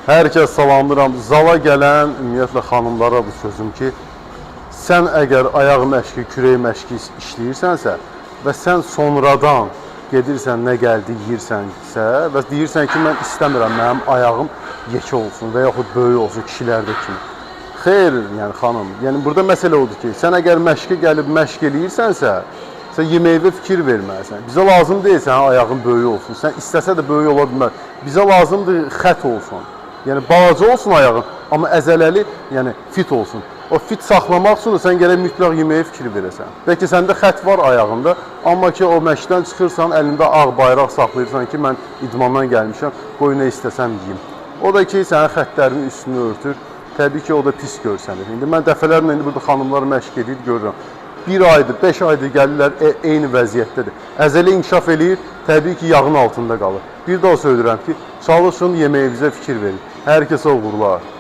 Hər kəs salamlayıram. Zala gələn ümumiyyətlə xanımlara bu sözüm ki, sən əgər ayaq məşqi, kürək məşqi işləyirsənsə və sən sonradan gedirsən, nə gəldi yeyirsənsə və deyirsən ki, mən istəmirəm, mənim ayağım yekə olsun və yaxud böyük olsun kişilərdə kimi. Xeyr, yəni xanım, yəni burada məsələ odur ki, sən əgər məşqə gəlib məşq eləyirsənsə, sən yeməyivə fikir verməlisən. Bizə lazım deyil sənin ayağın böyük olsun. Sən istəsə də böyük ola bilməz. Bizə lazımdır xət olsun. Yəni balaca olsun ayağın, amma əzələli, yəni fit olsun. O fit saxlamaq üçün sən gərək mütləq yeməyə fikir verəsən. Bəlkə səndə xət var ayağında, amma ki o məşqdən çıxırsan, əlində ağ bayraq saxlayırsan ki, mən idmandan gəlmişəm, qoy nə istəsəm yeyim. O da ki, sənin xətlərinin üstünü örtür. Təbii ki, o da pis görsənir. İndi mən dəfələrlə burada xanımlar məşq edir, görürəm. 1 aydır, 5 aydır gəlirlər, eyni vəziyyətdədir. Əzələ inkişaf eləyir, təbii ki, yağın altında qalır. Bir daha söylürəm ki, çalışın, yeməyinizə fikir verin. Hər kəsə uğurlar.